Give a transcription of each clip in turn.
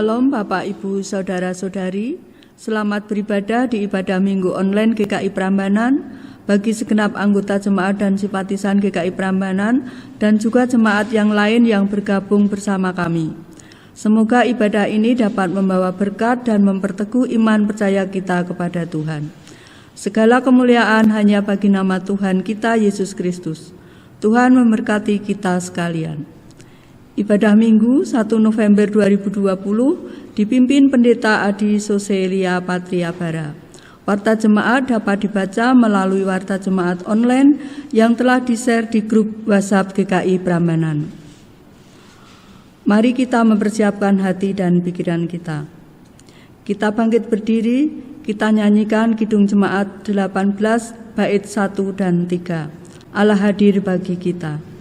Shalom Bapak Ibu Saudara-saudari, selamat beribadah di ibadah Minggu online GKI Prambanan bagi segenap anggota jemaat dan simpatisan GKI Prambanan dan juga jemaat yang lain yang bergabung bersama kami. Semoga ibadah ini dapat membawa berkat dan memperteguh iman percaya kita kepada Tuhan. Segala kemuliaan hanya bagi nama Tuhan kita Yesus Kristus. Tuhan memberkati kita sekalian. Ibadah Minggu 1 November 2020 dipimpin Pendeta Adi Soselia Patriabara. Warta jemaat dapat dibaca melalui warta jemaat online yang telah di-share di grup WhatsApp GKI Prambanan. Mari kita mempersiapkan hati dan pikiran kita. Kita bangkit berdiri, kita nyanyikan Kidung Jemaat 18 bait 1 dan 3. Allah hadir bagi kita.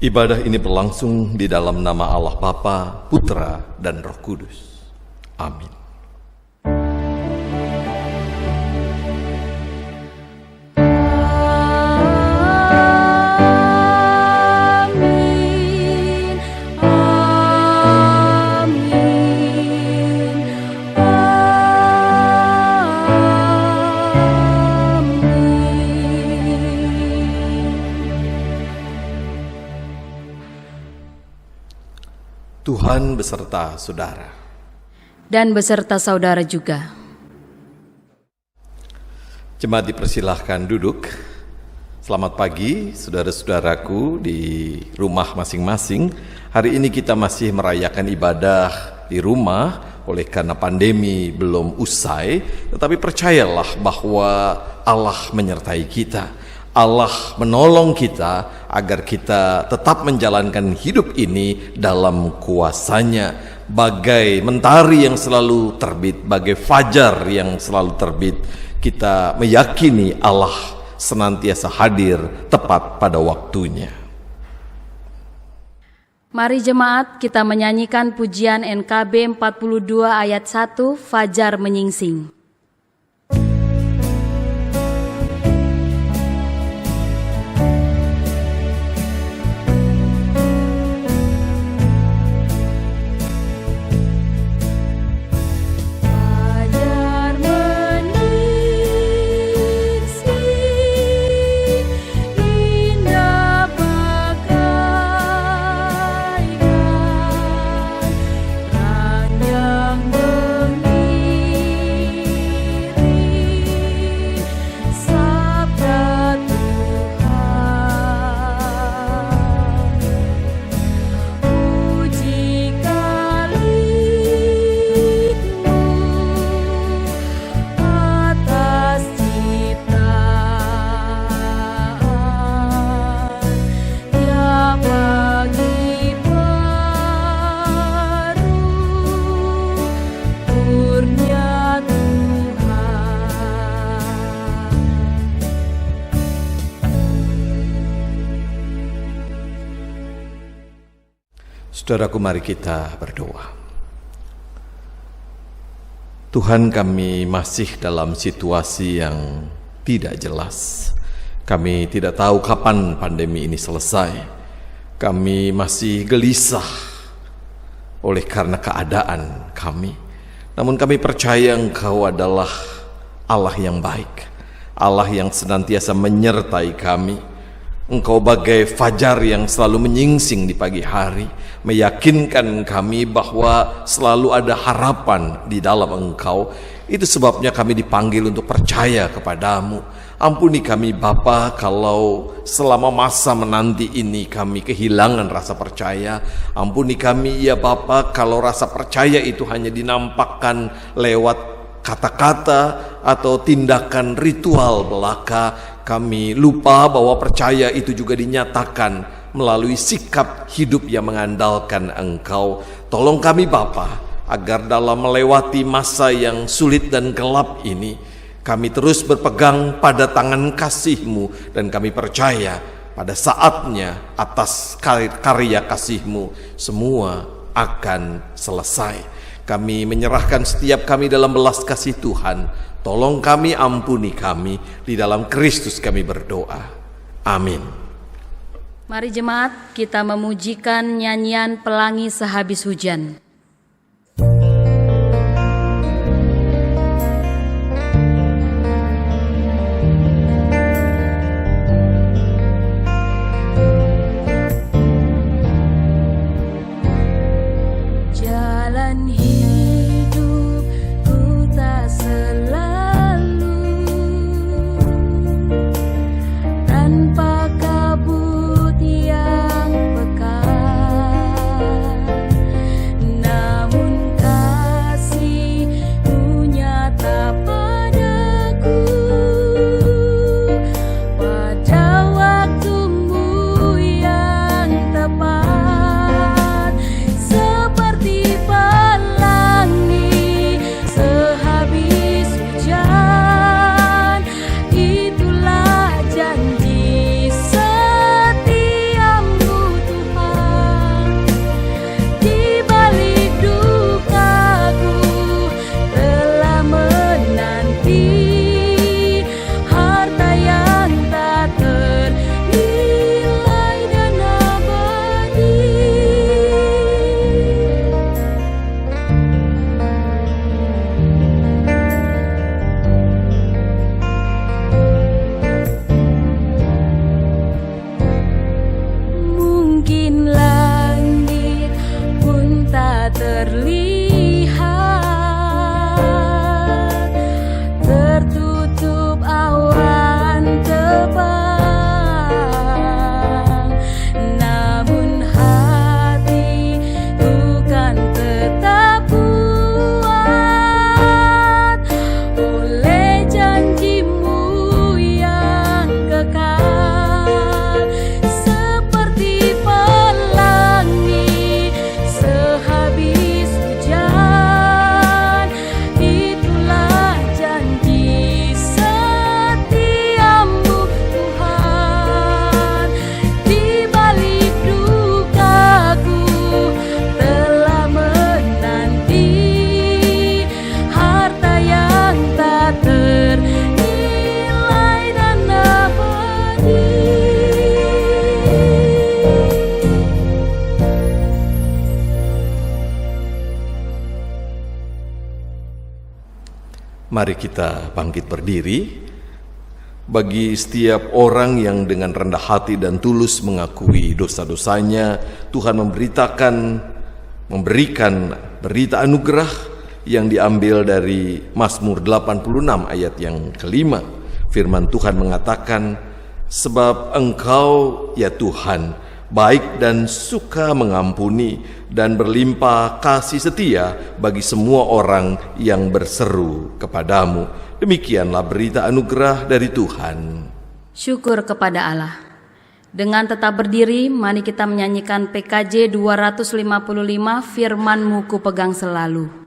Ibadah ini berlangsung di dalam nama Allah Bapa, Putra, dan Roh Kudus. Amin. Tuhan beserta saudara. Dan beserta saudara juga. Jemaat dipersilahkan duduk. Selamat pagi saudara-saudaraku di rumah masing-masing. Hari ini kita masih merayakan ibadah di rumah oleh karena pandemi belum usai. Tetapi percayalah bahwa Allah menyertai kita. Allah menolong kita agar kita tetap menjalankan hidup ini dalam kuasa-Nya, bagai mentari yang selalu terbit, bagai fajar yang selalu terbit. Kita meyakini Allah senantiasa hadir tepat pada waktunya. Mari jemaat kita menyanyikan pujian NKB 42 ayat 1, Fajar Menyingsing. Yang Saudaraku, mari kita berdoa. Tuhan, kami masih dalam situasi yang tidak jelas. Kami tidak tahu kapan pandemi ini selesai. Kami masih gelisah oleh karena keadaan kami. Namun kami percaya Engkau adalah Allah yang baik, Allah yang senantiasa menyertai kami. Engkau bagai fajar yang selalu menyingsing di pagi hari, meyakinkan kami bahwa selalu ada harapan di dalam Engkau. Itu sebabnya kami dipanggil untuk percaya kepadamu. Ampuni kami Bapa kalau selama masa menanti ini kami kehilangan rasa percaya. Ampuni kami ya Bapa kalau rasa percaya itu hanya dinampakkan lewat kata-kata atau tindakan ritual belaka. Kami lupa bahwa percaya itu juga dinyatakan melalui sikap hidup yang mengandalkan Engkau. Tolong kami Bapa, agar dalam melewati masa yang sulit dan gelap ini, kami terus berpegang pada tangan kasih-Mu, dan kami percaya pada saatnya atas karya kasih-Mu semua akan selesai. Kami menyerahkan setiap kami dalam belas kasih Tuhan. Tolong kami, ampuni kami, di dalam Kristus kami berdoa. Amin. Mari jemaat, kita memujikan nyanyian Pelangi Sehabis Hujan. Jalan hidupku tak selalu tanpa kabut yang pekat, namun kasih-Mu nyata padaku pada waktu-Mu yang tepat. Seperti pelangi sehabis hujan, itulah janji setia-Mu Tuhan. Di balik dukaku telah menanti harta yang tak ternilai dan abadi. Mungkin langit pun tak terlihat, tertutup awan tebal, namun hatiku kan tetap kuat oleh janji-Mu yang kekal. Seperti pelangi sehabis hujan, itulah janji setia-Mu Tuhan. Di balik dukaku telah menanti harta yang tak ternilai dan abadi. Mari kita bangkit berdiri. Bagi setiap orang yang dengan rendah hati dan tulus mengakui dosa-dosanya, Tuhan memberikan berita anugerah yang diambil dari Mazmur 86 ayat yang kelima. Firman Tuhan mengatakan, sebab Engkau ya Tuhan baik dan suka mengampuni dan berlimpah kasih setia bagi semua orang yang berseru kepadamu. Demikianlah berita anugerah dari Tuhan. Syukur kepada Allah. Dengan tetap berdiri, mari kita menyanyikan PKJ 255, Firman-Mu ku pegang selalu.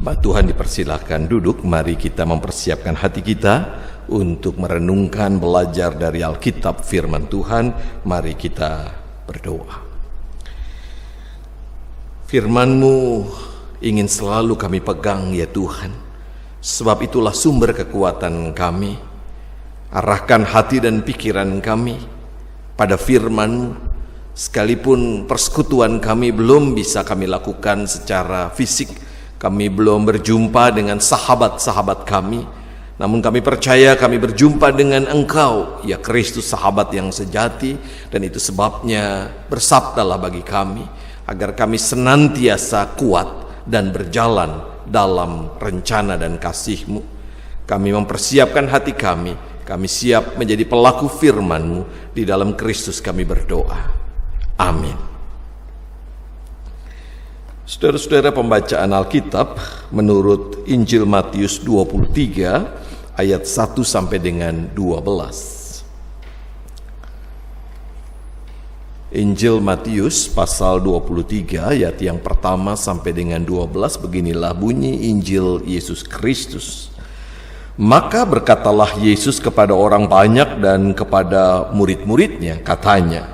Jemaat Tuhan dipersilahkan duduk. Mari kita mempersiapkan hati kita untuk merenungkan, belajar dari Alkitab firman Tuhan. Mari kita berdoa. Firman-Mu ingin selalu kami pegang ya Tuhan, sebab itulah sumber kekuatan kami. Arahkan hati dan pikiran kami pada firman-Mu. Sekalipun persekutuan kami belum bisa kami lakukan secara fisik, kami belum berjumpa dengan sahabat-sahabat kami, namun kami percaya kami berjumpa dengan Engkau, ya Kristus, sahabat yang sejati. Dan itu sebabnya bersabdalah bagi kami, agar kami senantiasa kuat dan berjalan dalam rencana dan kasih-Mu. Kami mempersiapkan hati kami siap menjadi pelaku firman-Mu. Di dalam Kristus kami berdoa. Amin. Saudara-saudara, pembacaan Alkitab menurut Injil Matius 23 ayat 1 sampai dengan 12. Injil Matius pasal 23 ayat yang pertama sampai dengan 12, beginilah bunyi Injil Yesus Kristus. Maka berkatalah Yesus kepada orang banyak dan kepada murid-muridnya, katanya,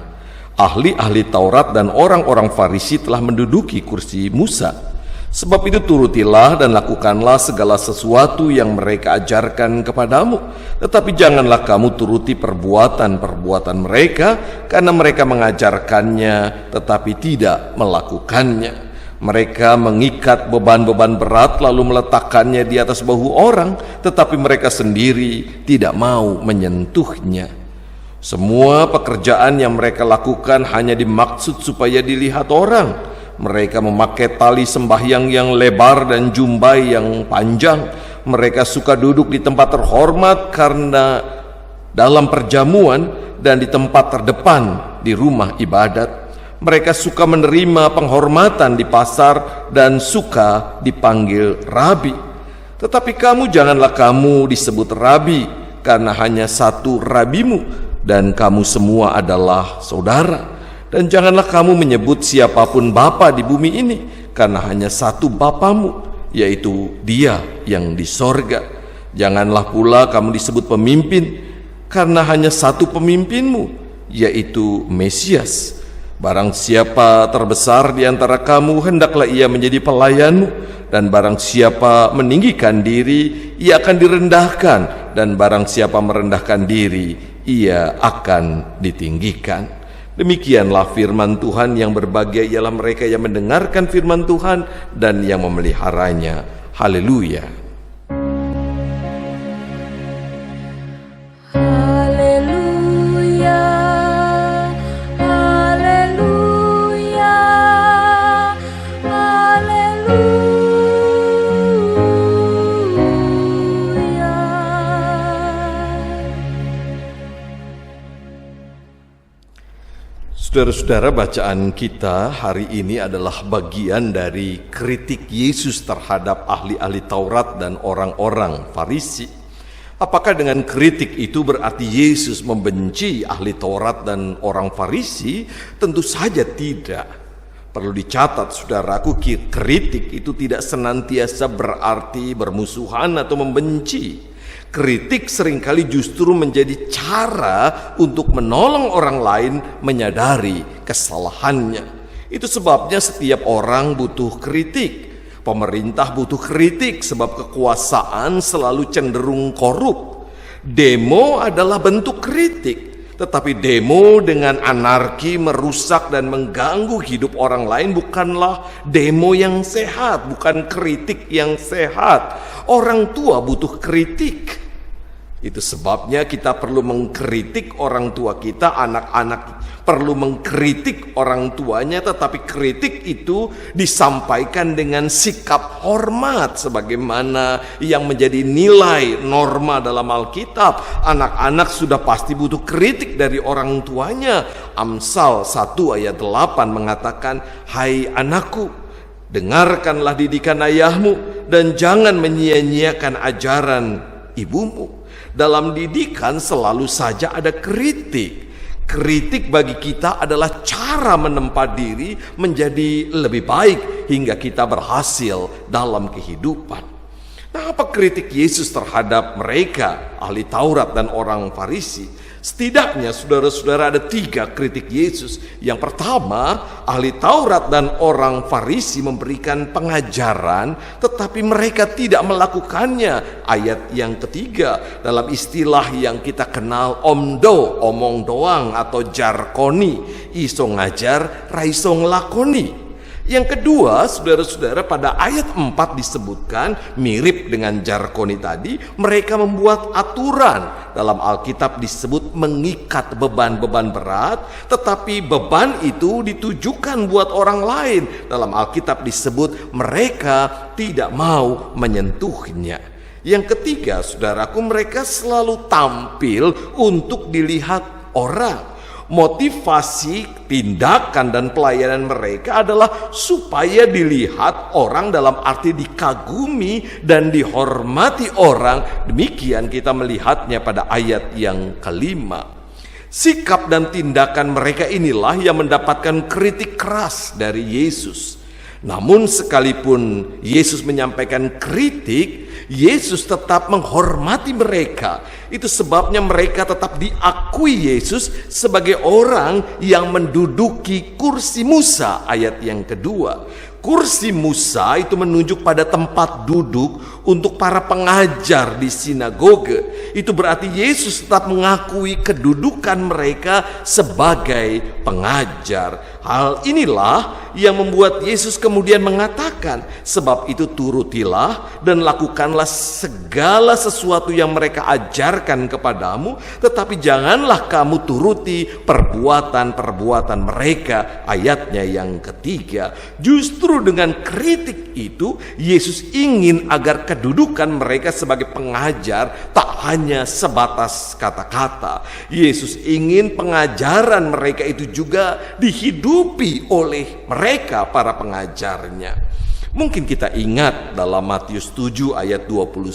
ahli-ahli Taurat dan orang-orang Farisi telah menduduki kursi Musa. Sebab itu turutilah dan lakukanlah segala sesuatu yang mereka ajarkan kepadamu. Tetapi janganlah kamu turuti perbuatan-perbuatan mereka, karena mereka mengajarkannya tetapi tidak melakukannya. Mereka mengikat beban-beban berat lalu meletakkannya di atas bahu orang, tetapi mereka sendiri tidak mau menyentuhnya. Semua pekerjaan yang mereka lakukan hanya dimaksud supaya dilihat orang. Mereka memakai tali sembahyang yang lebar dan jumbai yang panjang. Mereka suka duduk di tempat terhormat karena dalam perjamuan dan di tempat terdepan di rumah ibadat. Mereka suka menerima penghormatan di pasar dan suka dipanggil rabi. Tetapi kamu janganlah kamu disebut rabi, karena hanya satu rabimu, dan kamu semua adalah saudara. Dan janganlah kamu menyebut siapapun bapa di bumi ini, karena hanya satu bapamu, yaitu Dia yang di sorga. Janganlah pula kamu disebut pemimpin, karena hanya satu pemimpinmu, yaitu Mesias. Barang siapa terbesar di antara kamu, hendaklah ia menjadi pelayanmu. Dan barang siapa meninggikan diri, ia akan direndahkan. Dan barang siapa merendahkan diri, ia akan ditinggikan. Demikianlah firman Tuhan. Yang berbahagia ialah mereka yang mendengarkan firman Tuhan dan yang memeliharanya. Haleluya. Haleluya, haleluya, haleluya. Saudara-saudara, bacaan kita hari ini adalah bagian dari kritik Yesus terhadap ahli-ahli Taurat dan orang-orang Farisi. Apakah dengan kritik itu berarti Yesus membenci ahli Taurat dan orang Farisi? Tentu saja tidak. Perlu dicatat, saudaraku, kritik itu tidak senantiasa berarti bermusuhan atau membenci. Kritik seringkali justru menjadi cara untuk menolong orang lain menyadari kesalahannya. Itu sebabnya setiap orang butuh kritik. Pemerintah butuh kritik sebab kekuasaan selalu cenderung korup. Demo adalah bentuk kritik, tetapi demo dengan anarki merusak dan mengganggu hidup orang lain bukanlah demo yang sehat, bukan kritik yang sehat. Orang tua butuh kritik. Itu sebabnya kita perlu mengkritik orang tua kita, anak-anak perlu mengkritik orang tuanya, tetapi kritik itu disampaikan dengan sikap hormat sebagaimana yang menjadi nilai norma dalam Alkitab. Anak-anak sudah pasti butuh kritik dari orang tuanya. Amsal 1 ayat 8 mengatakan, "Hai anakku, dengarkanlah didikan ayahmu dan jangan menyia-nyiakan ajaran ibumu." Dalam didikan selalu saja ada kritik. Kritik bagi kita adalah cara menempa diri menjadi lebih baik. hingga kita berhasil dalam kehidupan. Nah, apa kritik Yesus terhadap mereka, ahli Taurat dan orang Farisi? Setidaknya saudara-saudara ada 3 kritik Yesus. Yang pertama, ahli Taurat dan orang Farisi memberikan pengajaran tetapi mereka tidak melakukannya. Ayat yang ketiga, dalam istilah yang kita kenal omdo, omong doang atau jarkoni, iso ngajar, raiso ngelakoni. Yang kedua, saudara-saudara, pada ayat 4 disebutkan mirip dengan jarkoni tadi, mereka membuat aturan. Dalam Alkitab disebut mengikat beban-beban berat, tetapi beban itu ditujukan buat orang lain. Dalam Alkitab disebut mereka tidak mau menyentuhnya. Yang ketiga, saudaraku, mereka selalu tampil untuk dilihat orang. Motivasi, tindakan, dan pelayanan mereka adalah supaya dilihat orang, dalam arti dikagumi dan dihormati orang. Demikian kita melihatnya pada ayat yang kelima. Sikap dan tindakan mereka inilah yang mendapatkan kritik keras dari Yesus. Namun sekalipun Yesus menyampaikan kritik, Yesus tetap menghormati mereka. Itu sebabnya mereka tetap diakui Yesus sebagai orang yang menduduki kursi Musa. Ayat yang kedua, kursi Musa itu menunjuk pada tempat duduk untuk para pengajar di sinagoge. Itu berarti Yesus tetap mengakui kedudukan mereka sebagai pengajar. Hal inilah yang membuat Yesus kemudian mengatakan, sebab itu turutilah dan lakukanlah segala sesuatu yang mereka ajarkan kepadamu, tetapi janganlah kamu turuti perbuatan-perbuatan mereka. Ayatnya yang ketiga, justru dengan kritik itu Yesus ingin agar kedudukan mereka sebagai pengajar tak hanya sebatas kata-kata. Yesus ingin pengajaran mereka itu juga dihidupi oleh mereka para pengajarnya. Mungkin kita ingat dalam Matius 7 ayat 21,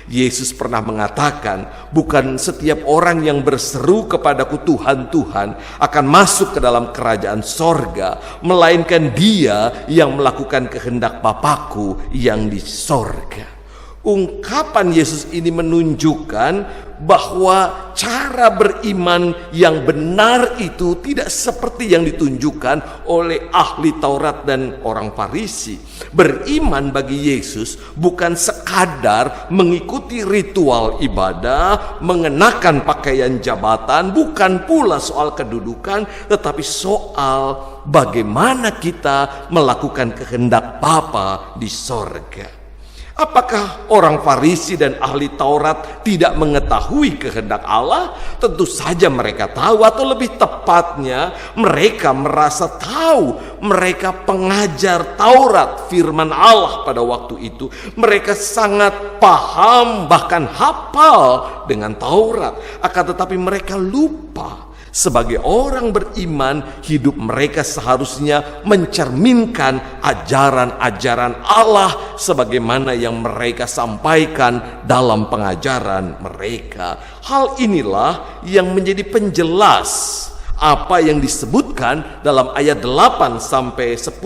Yesus pernah mengatakan, bukan setiap orang yang berseru kepadaku Tuhan, Tuhan akan masuk ke dalam kerajaan sorga, melainkan dia yang melakukan kehendak Bapakku yang di sorga. Ungkapan Yesus ini menunjukkan bahwa cara beriman yang benar itu tidak seperti yang ditunjukkan oleh ahli Taurat dan orang Farisi. Beriman bagi Yesus bukan sekadar mengikuti ritual ibadah, mengenakan pakaian jabatan, bukan pula soal kedudukan, tetapi soal bagaimana kita melakukan kehendak Bapa di sorga. Apakah orang Farisi dan ahli Taurat tidak mengetahui kehendak Allah? Tentu saja mereka tahu, atau lebih tepatnya mereka merasa tahu. Mereka pengajar Taurat, firman Allah pada waktu itu. Mereka sangat paham, bahkan hafal dengan Taurat. Akan tetapi mereka lupa. Sebagai orang beriman, hidup mereka seharusnya mencerminkan ajaran-ajaran Allah sebagaimana yang mereka sampaikan dalam pengajaran mereka. Hal inilah yang menjadi penjelas apa yang disebutkan dalam ayat 8 sampai 10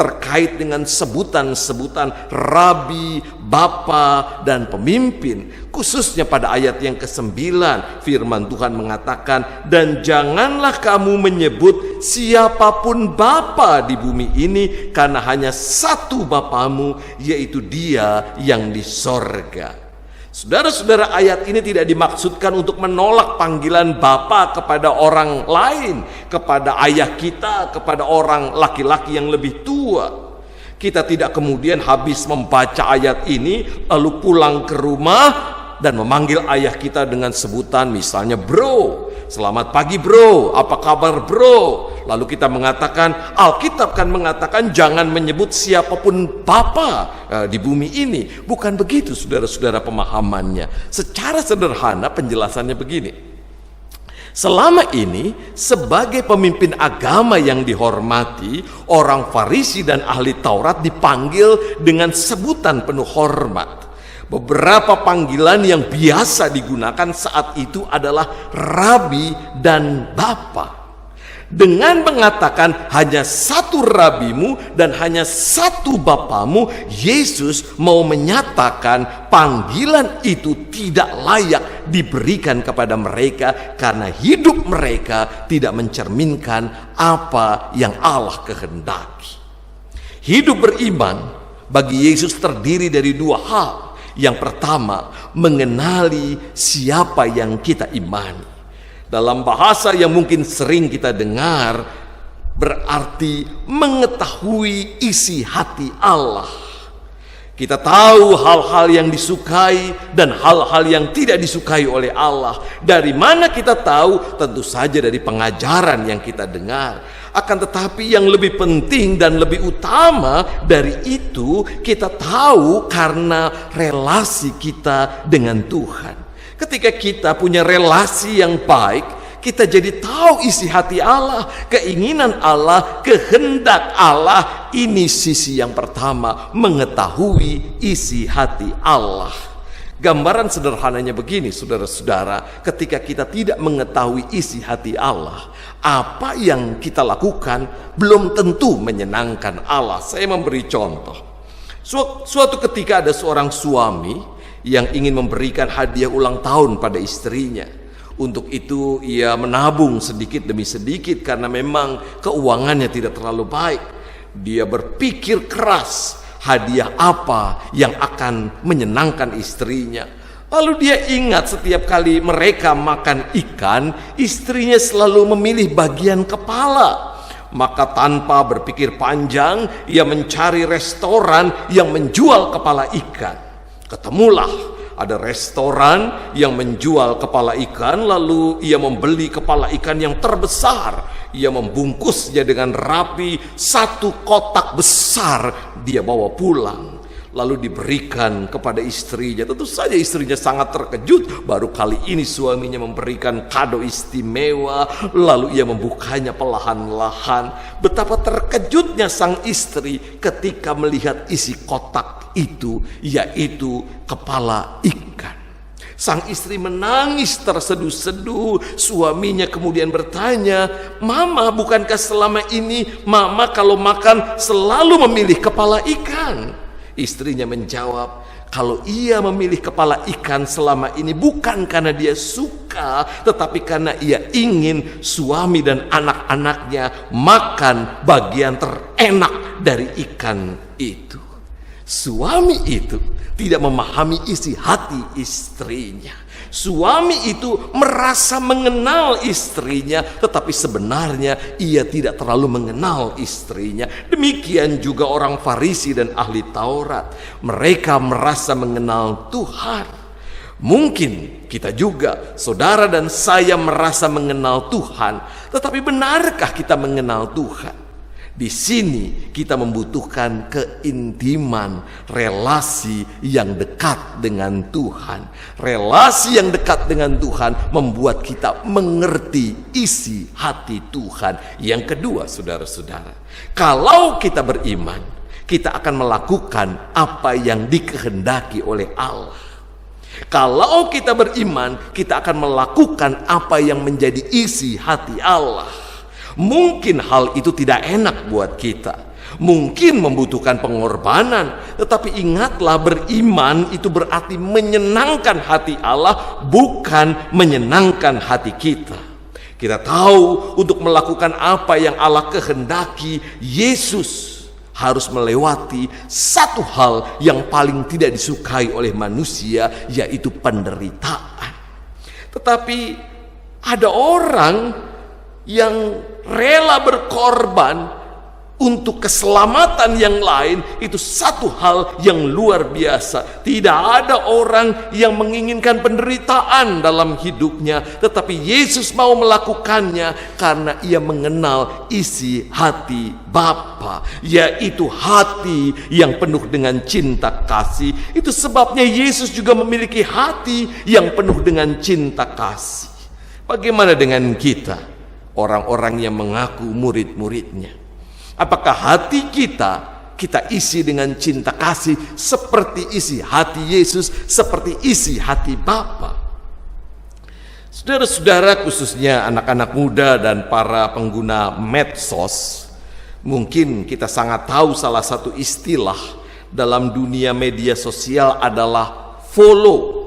terkait dengan sebutan-sebutan rabi, bapa, dan pemimpin. Khususnya pada ayat yang ke-9, firman Tuhan mengatakan, dan janganlah kamu menyebut siapapun bapa di bumi ini, karena hanya satu bapamu, yaitu Dia yang di sorga. Saudara-saudara, ayat ini tidak dimaksudkan untuk menolak panggilan Bapa kepada orang lain, kepada ayah kita, kepada orang laki-laki yang lebih tua. Kita tidak kemudian habis membaca ayat ini lalu pulang ke rumah dan memanggil ayah kita dengan sebutan misalnya bro, selamat pagi bro, apa kabar bro. Lalu kita mengatakan, Alkitab kan mengatakan jangan menyebut siapapun bapa di bumi ini. Bukan begitu saudara-saudara pemahamannya. Secara sederhana penjelasannya begini. Selama ini sebagai pemimpin agama yang dihormati, orang Farisi dan ahli Taurat dipanggil dengan sebutan penuh hormat. Beberapa panggilan yang biasa digunakan saat itu adalah rabi dan bapa. Dengan mengatakan hanya satu rabimu dan hanya satu bapamu, Yesus mau menyatakan panggilan itu tidak layak diberikan kepada mereka karena hidup mereka tidak mencerminkan apa yang Allah kehendaki. Hidup beriman bagi Yesus terdiri dari dua hal. Yang pertama, mengenali siapa yang kita imani. Dalam bahasa yang mungkin sering kita dengar, berarti mengetahui isi hati Allah. Kita tahu hal-hal yang disukai dan hal-hal yang tidak disukai oleh Allah. Dari mana kita tahu? Tentu saja dari pengajaran yang kita dengar. Akan tetapi yang lebih penting dan lebih utama dari itu, kita tahu karena relasi kita dengan Tuhan. Ketika kita punya relasi yang baik, kita jadi tahu isi hati Allah, keinginan Allah, kehendak Allah. Ini sisi yang pertama, mengetahui isi hati Allah. Gambaran sederhananya begini, saudara-saudara, ketika kita tidak mengetahui isi hati Allah, apa yang kita lakukan belum tentu menyenangkan Allah. Saya memberi contoh. Suatu ketika ada seorang suami yang ingin memberikan hadiah ulang tahun pada istrinya. Untuk itu ia menabung sedikit demi sedikit karena memang keuangannya tidak terlalu baik. Dia berpikir keras hadiah apa yang akan menyenangkan istrinya. Lalu dia ingat setiap kali mereka makan ikan, istrinya selalu memilih bagian kepala. Maka tanpa berpikir panjang, ia mencari restoran yang menjual kepala ikan. Ketemulah ada restoran yang menjual kepala ikan, lalu ia membeli kepala ikan yang terbesar. Ia membungkusnya dengan rapi, satu kotak besar dia bawa pulang. Lalu diberikan kepada istrinya. Tentu saja istrinya sangat terkejut. Baru kali ini suaminya memberikan kado istimewa. Lalu ia membukanya perlahan-lahan. Betapa terkejutnya sang istri ketika melihat isi kotak itu, yaitu kepala ikan. Sang istri menangis terseduh-seduh. Suaminya kemudian bertanya, "Mama, bukankah selama ini Mama kalau makan selalu memilih kepala ikan?" Istrinya menjawab, kalau ia memilih kepala ikan selama ini bukan karena dia suka, tetapi karena ia ingin suami dan anak-anaknya makan bagian terenak dari ikan itu. Suami itu tidak memahami isi hati istrinya. Suami itu merasa mengenal istrinya, tetapi sebenarnya ia tidak terlalu mengenal istrinya. Demikian juga orang Farisi dan ahli Taurat. Mereka merasa mengenal Tuhan. Mungkin kita juga, saudara dan saya, merasa mengenal Tuhan. Tetapi benarkah kita mengenal Tuhan? Di sini kita membutuhkan keintiman, relasi yang dekat dengan Tuhan. Relasi yang dekat dengan Tuhan membuat kita mengerti isi hati Tuhan. Yang kedua, saudara-saudara, kalau kita beriman, kita akan melakukan apa yang dikehendaki oleh Allah. Kalau kita beriman, kita akan melakukan apa yang menjadi isi hati Allah. Mungkin hal itu tidak enak buat kita, mungkin membutuhkan pengorbanan, tetapi ingatlah, beriman itu berarti menyenangkan hati Allah, bukan menyenangkan hati kita. Kita tahu untuk melakukan apa yang Allah kehendaki, Yesus harus melewati satu hal yang paling tidak disukai oleh manusia, yaitu penderitaan. Tetapi ada orang yang rela berkorban untuk keselamatan yang lain. Itu satu hal yang luar biasa. Tidak ada orang yang menginginkan penderitaan dalam hidupnya, tetapi Yesus mau melakukannya karena ia mengenal isi hati Bapa, yaitu hati yang penuh dengan cinta kasih. Itu sebabnya Yesus juga memiliki hati yang penuh dengan cinta kasih. Bagaimana dengan kita, orang-orang yang mengaku murid-muridnya? Apakah hati kita isi dengan cinta kasih seperti isi hati Yesus, seperti isi hati Bapa? Saudara-saudara, khususnya anak-anak muda dan para pengguna medsos, mungkin kita sangat tahu salah satu istilah dalam dunia media sosial adalah follow.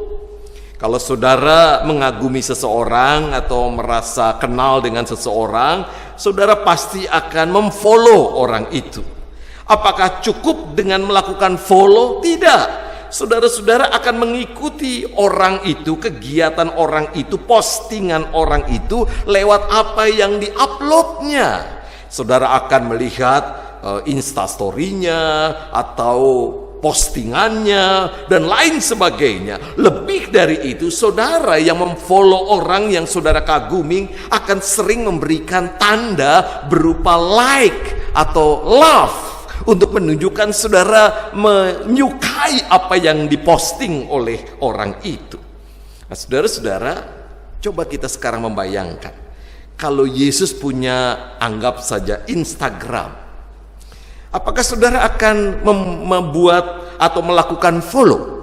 Kalau saudara mengagumi seseorang atau merasa kenal dengan seseorang, saudara pasti akan memfollow orang itu. Apakah cukup dengan melakukan follow? Tidak. Saudara-saudara akan mengikuti orang itu, kegiatan orang itu, postingan orang itu lewat apa yang diuploadnya. Saudara akan melihat instastory-nya atau postingannya dan lain sebagainya. Lebih dari itu, saudara yang memfollow orang yang saudara kagumi akan sering memberikan tanda berupa like atau love untuk menunjukkan saudara menyukai apa yang diposting oleh orang itu. Nah, saudara-saudara, coba kita sekarang membayangkan kalau Yesus punya, anggap saja, Instagram. Apakah saudara akan membuat atau melakukan follow?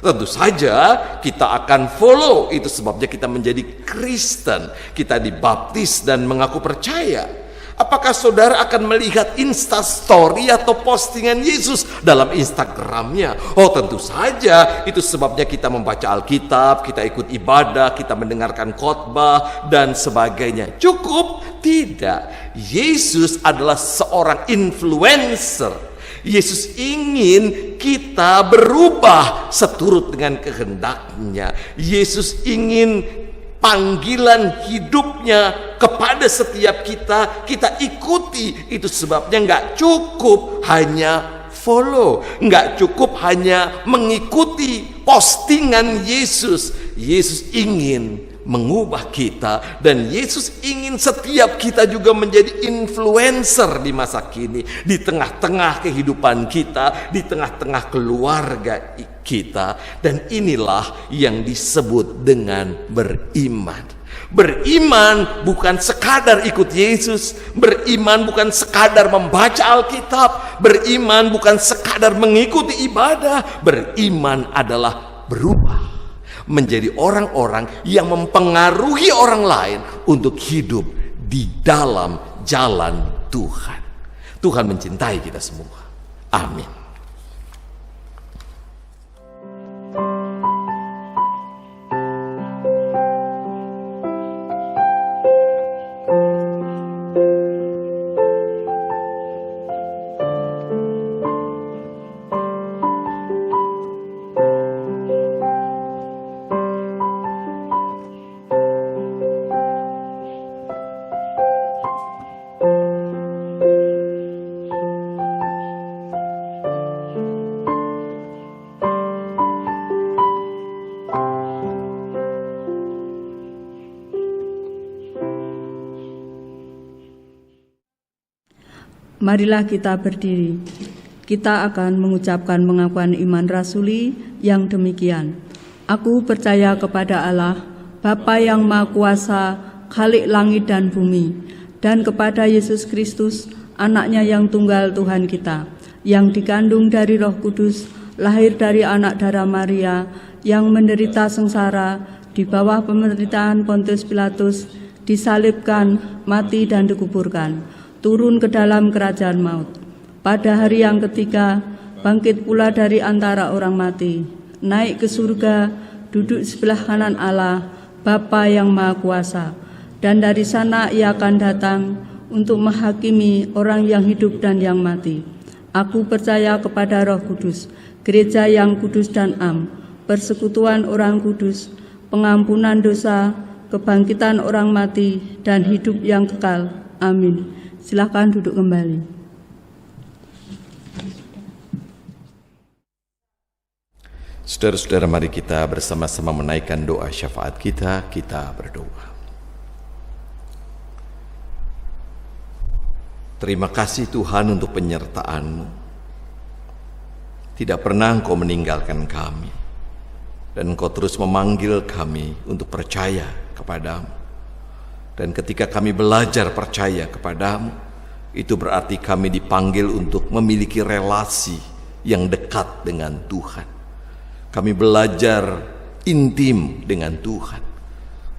Tentu saja kita akan follow. Itu sebabnya kita menjadi Kristen, kita dibaptis dan mengaku percaya. Apakah saudara akan melihat instastory atau postingan Yesus dalam Instagramnya? Oh, tentu saja. Itu sebabnya kita membaca Alkitab, kita ikut ibadah, kita mendengarkan khotbah dan sebagainya. Cukup? Tidak. Yesus adalah seorang influencer. Yesus ingin kita berubah seturut dengan kehendaknya. Yesus ingin panggilan hidupnya kepada setiap kita ikuti. Itu sebabnya nggak cukup hanya follow, nggak cukup hanya mengikuti postingan Yesus. Yesus ingin mengubah kita, dan Yesus ingin setiap kita juga menjadi influencer di masa kini, di tengah-tengah kehidupan kita, di tengah-tengah keluarga kita. Dan inilah yang disebut dengan beriman. Beriman bukan sekadar ikut Yesus, beriman bukan sekadar membaca Alkitab, beriman bukan sekadar mengikuti ibadah. Beriman adalah berubah menjadi orang-orang yang mempengaruhi orang lain untuk hidup di dalam jalan Tuhan. Tuhan mencintai kita semua. Amin. Marilah kita berdiri. Kita akan mengucapkan pengakuan iman rasuli yang demikian. Aku percaya kepada Allah, Bapa yang Maha Kuasa, Khalik langit dan bumi, dan kepada Yesus Kristus, Anaknya yang tunggal Tuhan kita, yang dikandung dari Roh Kudus, lahir dari anak darah Maria, yang menderita sengsara di bawah pemerintahan Pontius Pilatus, disalibkan, mati dan dikuburkan, turun ke dalam kerajaan maut. Pada hari yang ketiga, bangkit pula dari antara orang mati, naik ke surga, duduk sebelah kanan Allah, Bapa yang Maha Kuasa. Dan dari sana ia akan datang untuk menghakimi orang yang hidup dan yang mati. Aku percaya kepada Roh Kudus, gereja yang kudus dan am, persekutuan orang kudus, pengampunan dosa, kebangkitan orang mati, dan hidup yang kekal. Amin. Silakan duduk kembali. Saudara-saudara, mari kita bersama-sama menaikkan doa syafaat kita. Kita berdoa. Terima kasih Tuhan untuk penyertaan-Mu. Tidak pernah Engkau meninggalkan kami, dan Engkau terus memanggil kami untuk percaya kepadamu. Dan ketika kami belajar percaya kepadamu, itu berarti kami dipanggil untuk memiliki relasi yang dekat dengan Tuhan. Kami belajar intim dengan Tuhan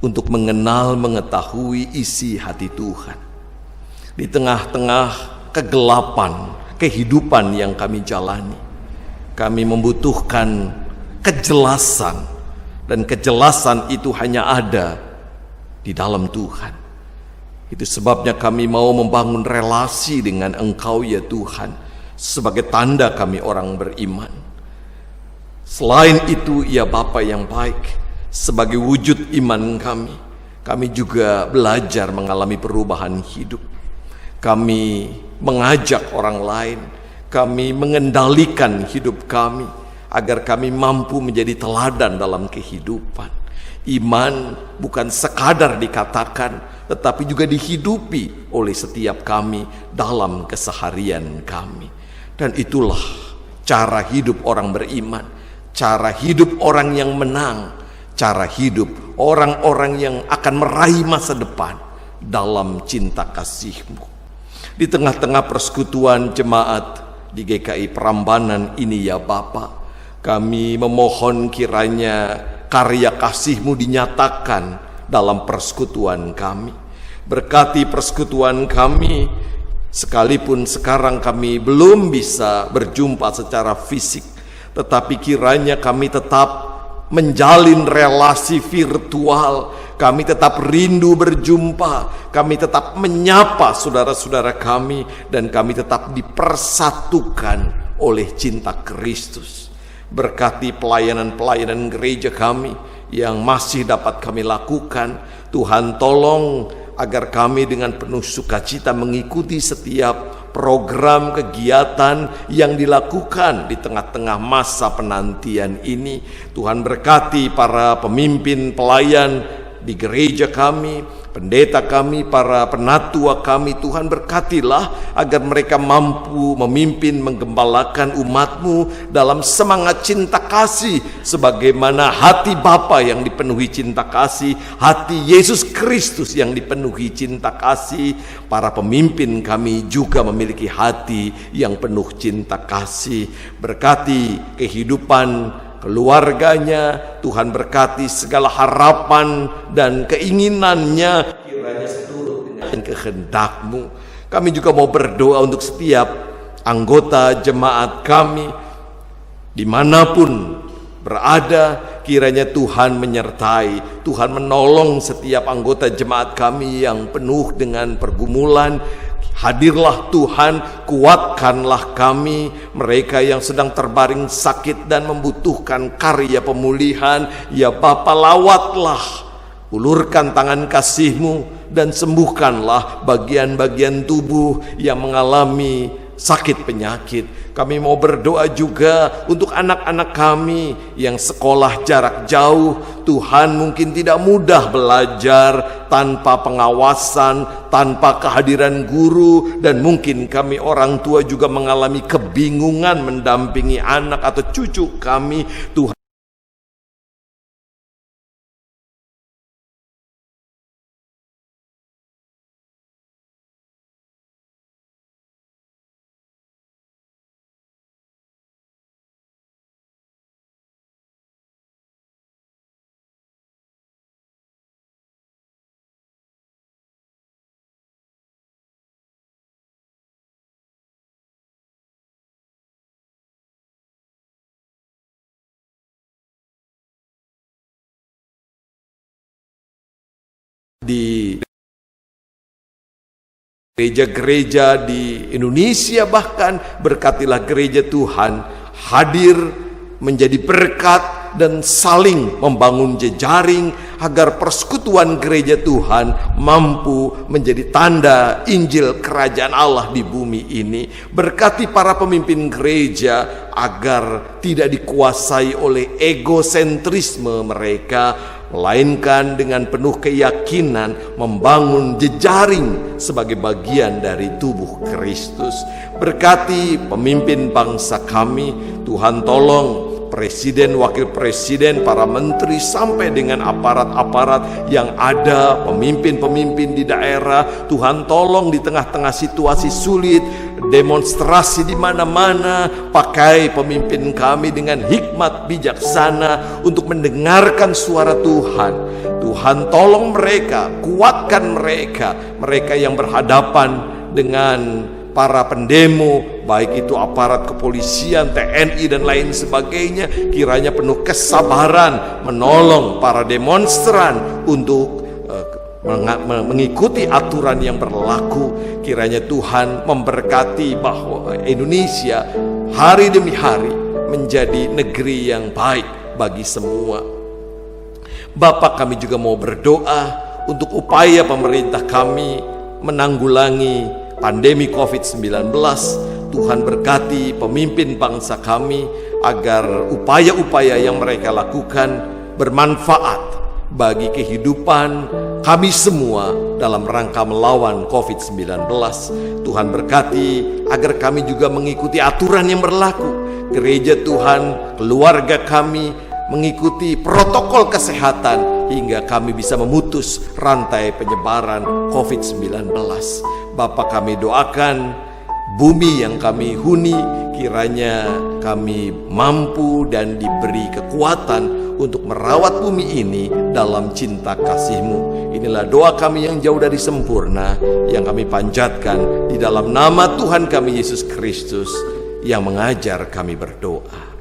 untuk mengenal, mengetahui isi hati Tuhan. Di tengah-tengah kegelapan kehidupan yang kami jalani, kami membutuhkan kejelasan, dan kejelasan itu hanya ada di dalam Tuhan. Itu sebabnya kami mau membangun relasi dengan Engkau ya Tuhan, sebagai tanda kami orang beriman. Selain itu ya Bapa yang baik, sebagai wujud iman kami juga belajar mengalami perubahan hidup. Kami mengajak orang lain, kami mengendalikan hidup kami, agar kami mampu menjadi teladan dalam kehidupan. Iman bukan sekadar dikatakan, tetapi juga dihidupi oleh setiap kami dalam keseharian kami. Dan itulah cara hidup orang beriman, cara hidup orang yang menang, cara hidup orang-orang yang akan meraih masa depan dalam cinta kasih-Mu. Di tengah-tengah persekutuan jemaat di GKI Prambanan ini ya Bapa, kami memohon kiranya karya kasih-Mu dinyatakan dalam persekutuan kami. Berkati persekutuan kami, sekalipun sekarang kami belum bisa berjumpa secara fisik, tetapi kiranya kami tetap menjalin relasi virtual, kami tetap rindu berjumpa, kami tetap menyapa saudara-saudara kami, dan kami tetap dipersatukan oleh cinta Kristus. Berkati pelayanan-pelayanan gereja kami yang masih dapat kami lakukan. Tuhan tolong agar kami dengan penuh sukacita mengikuti setiap program kegiatan yang dilakukan di tengah-tengah masa penantian ini. Tuhan berkati para pemimpin pelayan di gereja kami, pendeta kami, para penatua kami. Tuhan berkatilah agar mereka mampu memimpin, menggembalakan umat-Mu dalam semangat cinta kasih, sebagaimana hati Bapa yang dipenuhi cinta kasih, hati Yesus Kristus yang dipenuhi cinta kasih. Para pemimpin kami juga memiliki hati yang penuh cinta kasih. Berkati kehidupan keluarganya, Tuhan berkati segala harapan dan keinginannya, kiranya seturut dengan kehendak-Mu. Kami juga mau berdoa untuk setiap anggota jemaat kami, dimanapun berada, kiranya Tuhan menyertai, Tuhan menolong setiap anggota jemaat kami yang penuh dengan pergumulan. Hadirlah Tuhan, kuatkanlah kami, mereka yang sedang terbaring sakit dan membutuhkan karya pemulihan. Ya Bapa, lawatlah, ulurkan tangan kasih-Mu dan sembuhkanlah bagian-bagian tubuh yang mengalami sakit penyakit. Kami mau berdoa juga untuk anak-anak kami yang sekolah jarak jauh. Tuhan, mungkin tidak mudah belajar tanpa pengawasan, tanpa kehadiran guru, dan mungkin kami orang tua juga mengalami kebingungan mendampingi anak atau cucu kami. Tuhan, di gereja-gereja di Indonesia, bahkan berkatilah gereja Tuhan hadir menjadi berkat dan saling membangun jejaring agar persekutuan gereja Tuhan mampu menjadi tanda Injil Kerajaan Allah di bumi ini. Berkati para pemimpin gereja agar tidak dikuasai oleh egosentrisme mereka, melainkan dengan penuh keyakinan membangun jejaring sebagai bagian dari tubuh Kristus. Berkati pemimpin bangsa kami, Tuhan tolong presiden, wakil presiden, para menteri, sampai dengan aparat-aparat yang ada, pemimpin-pemimpin di daerah. Tuhan tolong di tengah-tengah situasi sulit, demonstrasi di mana-mana, pakai pemimpin kami dengan hikmat bijaksana untuk mendengarkan suara Tuhan. Tuhan tolong mereka, kuatkan mereka yang berhadapan dengan para pendemo, baik itu aparat kepolisian, TNI dan lain sebagainya. Kiranya penuh kesabaran menolong para demonstran untuk mengikuti aturan yang berlaku. Kiranya Tuhan memberkati bahwa Indonesia hari demi hari menjadi negeri yang baik bagi semua. Bapak, kami juga mau berdoa untuk upaya pemerintah kami menanggulangi pandemi COVID-19. Tuhan berkati pemimpin bangsa kami agar upaya-upaya yang mereka lakukan bermanfaat bagi kehidupan kami semua dalam rangka melawan COVID-19. Tuhan berkati agar kami juga mengikuti aturan yang berlaku. Gereja Tuhan, keluarga kami mengikuti protokol kesehatan hingga kami bisa memutus rantai penyebaran COVID-19. Bapa, kami doakan bumi yang kami huni, kiranya kami mampu dan diberi kekuatan untuk merawat bumi ini dalam cinta kasih-Mu. Inilah doa kami yang jauh dari sempurna, yang kami panjatkan di dalam nama Tuhan kami Yesus Kristus yang mengajar kami berdoa.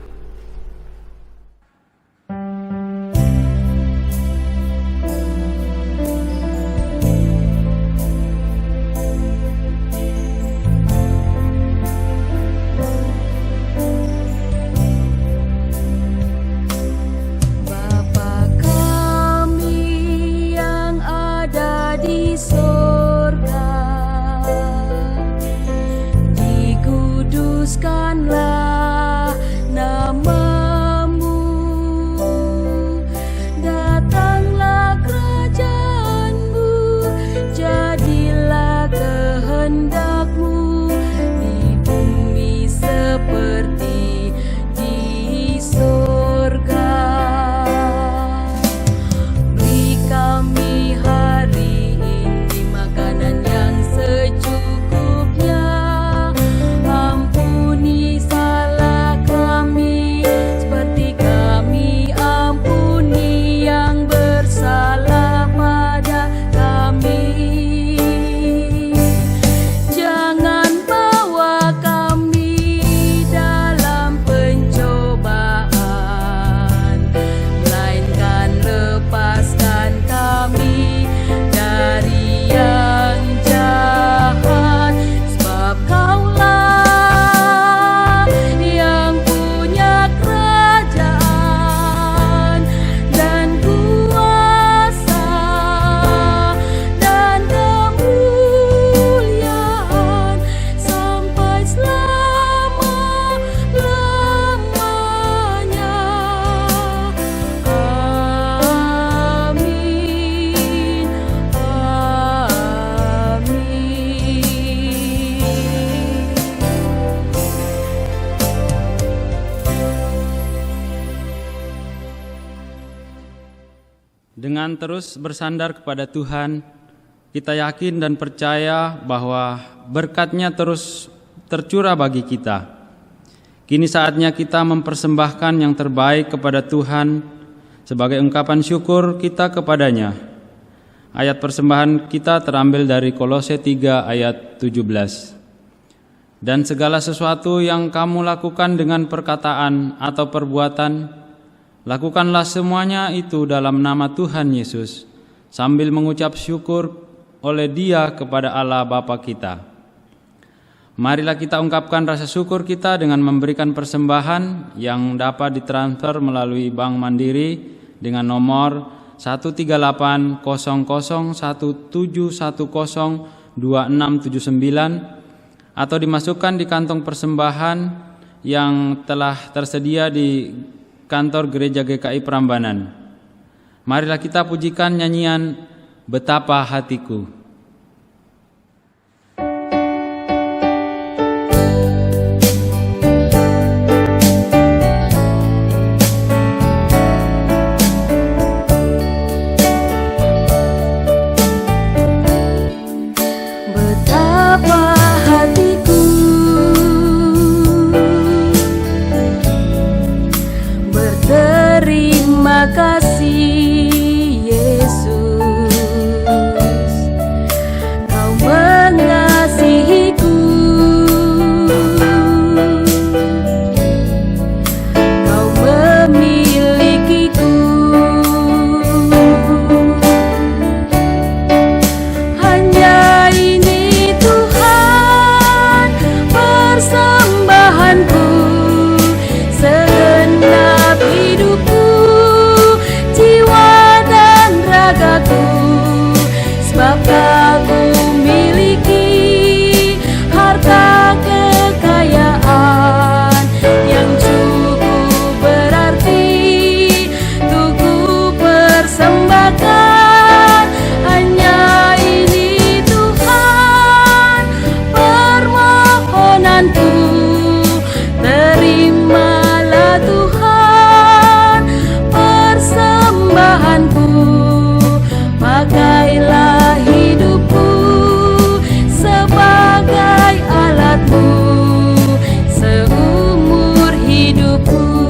Kuduskanlah namamu, datanglah kerajaanmu, jadilah kehendakmu di bumi seperti di surga. Beri kami hari ini makanan yang secukupnya. Ampuni salah kami seperti kami ampuni yang bersalah pada kami. Jangan bawa kami dalam pencobaan, melainkan lepaskan kami dari yang jahat. Sebab Kaulah yang punya kerajaan dan kuasa dan kemuliaan sampai selama-lamanya. Amin. Dengan terus bersandar kepada Tuhan, kita yakin dan percaya bahwa berkat-Nya terus tercurah bagi kita. Kini saatnya kita mempersembahkan yang terbaik kepada Tuhan sebagai ungkapan syukur kita kepada-Nya. Ayat persembahan kita terambil dari Kolose 3 ayat 17. Dan segala sesuatu yang kamu lakukan dengan perkataan atau perbuatan, lakukanlah semuanya itu dalam nama Tuhan Yesus, sambil mengucap syukur oleh Dia kepada Allah Bapa kita. Marilah kita ungkapkan rasa syukur kita dengan memberikan persembahan yang dapat ditransfer melalui Bank Mandiri dengan nomor 1380171102679 atau dimasukkan di kantong persembahan yang telah tersedia di kantor Gereja GKI Prambanan. Marilah kita pujikan nyanyian Betapa Hatiku. Betapa hatiku berterima kasih Yesus. tanganku. Terimalah Tuhan persembahanku, pakailah hidupku sebagai alatmu seumur hidupku.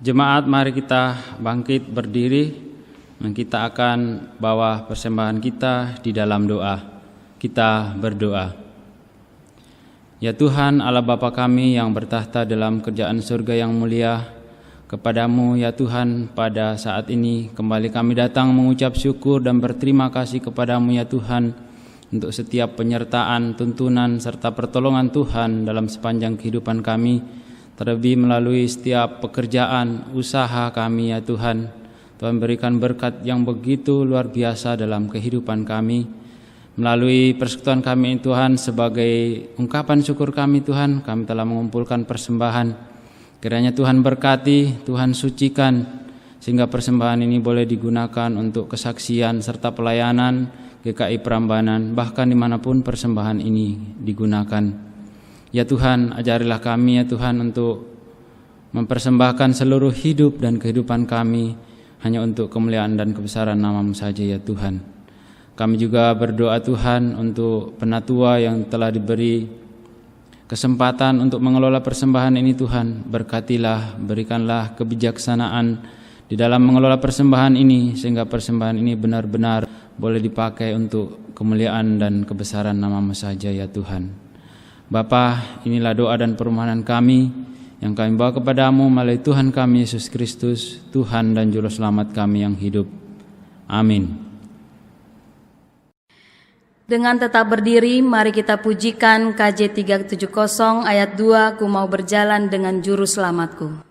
Jemaat, mari kita bangkit berdiri dan kita akan bawa persembahan kita di dalam doa. Kita berdoa. Ya Tuhan Allah Bapa kami yang bertahta dalam kerajaan surga yang mulia, kepadamu ya Tuhan pada saat ini kembali kami datang mengucap syukur dan berterima kasih kepadamu ya Tuhan untuk setiap penyertaan, tuntunan serta pertolongan Tuhan dalam sepanjang kehidupan kami. Terlebih melalui setiap pekerjaan, usaha kami ya Tuhan. Tuhan berikan berkat yang begitu luar biasa dalam kehidupan kami. Melalui persekutuan kami Tuhan, sebagai ungkapan syukur kami Tuhan, kami telah mengumpulkan persembahan. Kiranya Tuhan berkati, Tuhan sucikan, sehingga persembahan ini boleh digunakan untuk kesaksian serta pelayanan GKI Prambanan, bahkan dimanapun persembahan ini digunakan. Ya Tuhan, ajarilah kami ya Tuhan untuk mempersembahkan seluruh hidup dan kehidupan kami hanya untuk kemuliaan dan kebesaran nama-Mu saja ya Tuhan. Kami juga berdoa Tuhan untuk penatua yang telah diberi kesempatan untuk mengelola persembahan ini Tuhan. Berkatilah, berikanlah kebijaksanaan di dalam mengelola persembahan ini, sehingga persembahan ini benar-benar boleh dipakai untuk kemuliaan dan kebesaran nama-Mu saja ya Tuhan. Bapa, inilah doa dan permohonan kami yang kami bawa kepadamu melalui Tuhan kami Yesus Kristus, Tuhan dan Juru Selamat kami yang hidup. Amin. Dengan tetap berdiri, mari kita pujikan KJ 370 ayat 2, Ku mau berjalan dengan Juru Selamatku.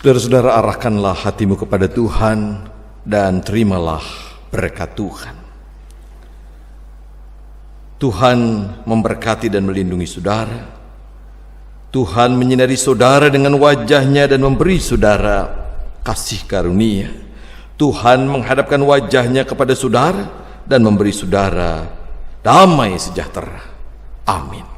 Saudara-saudara, arahkanlah hatimu kepada Tuhan dan terimalah berkat Tuhan. Tuhan memberkati dan melindungi saudara. Tuhan menyinari saudara dengan wajah-Nya dan memberi saudara kasih karunia. Tuhan menghadapkan wajah-Nya kepada saudara dan memberi saudara damai sejahtera. Amin.